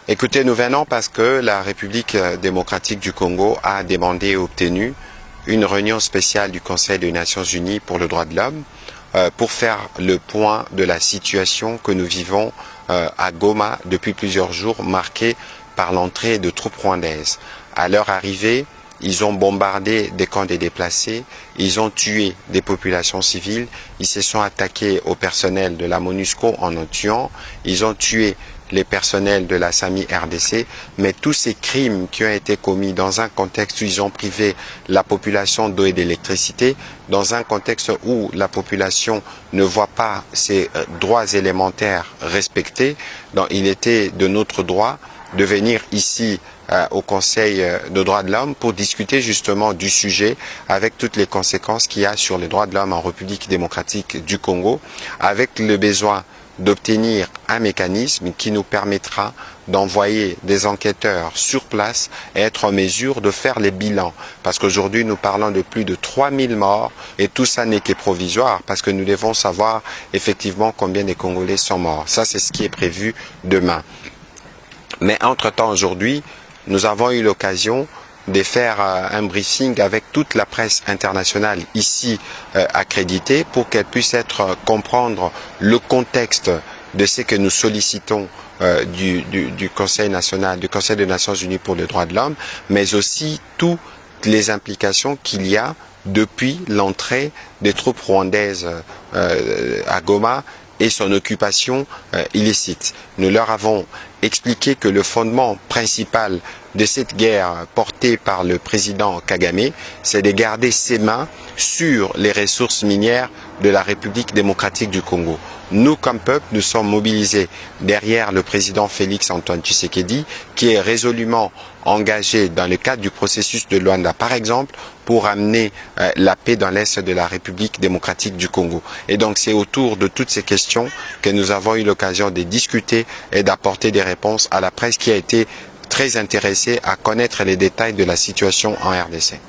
Écoutez, nous venons parce que la République démocratique du Congo a demandé et obtenu une réunion spéciale du Conseil des Nations Unies pour le droit de l'homme pour faire le point de la situation que nous vivons à Goma depuis plusieurs jours, marquée par l'entrée de troupes rwandaises. À leur arrivée, ils ont bombardé des camps des déplacés, ils ont tué des populations civiles, ils se sont attaqués au personnel de la MONUSCO en tuant, ils ont tué les personnels de la SAMI RDC, mais tous ces crimes qui ont été commis dans un contexte où ils ont privé la population d'eau et d'électricité, dans un contexte où la population ne voit pas ses droits élémentaires respectés, donc il était de notre droit de venir ici au Conseil de droits de l'homme pour discuter justement du sujet avec toutes les conséquences qu'il y a sur les droits de l'homme en République démocratique du Congo, avec le besoin d'obtenir un mécanisme qui nous permettra d'envoyer des enquêteurs sur place et être en mesure de faire les bilans. Parce qu'aujourd'hui, nous parlons de plus de 3000 morts et tout ça n'est que provisoire parce que nous devons savoir effectivement combien de Congolais sont morts. Ça, c'est ce qui est prévu demain. Mais entre-temps, aujourd'hui, nous avons eu l'occasion de faire un briefing avec toute la presse internationale ici accréditée pour qu'elle puisse comprendre le contexte de ce que nous sollicitons du Conseil national, du Conseil des Nations Unies pour les droits de l'homme, mais aussi toutes les implications qu'il y a depuis l'entrée des troupes rwandaises à Goma et son occupation illicite. Nous leur avons expliqué que le fondement principal de cette guerre portée par le président Kagame, c'est de garder ses mains sur les ressources minières de la République démocratique du Congo. Nous, comme peuple, nous sommes mobilisés derrière le président Félix Antoine Tshisekedi, qui est résolument engagé dans le cadre du processus de Luanda, par exemple, pour amener la paix dans l'Est de la République démocratique du Congo. Et donc, c'est autour de toutes ces questions que nous avons eu l'occasion de discuter et d'apporter des réponses à la presse qui a été très intéressée à connaître les détails de la situation en RDC.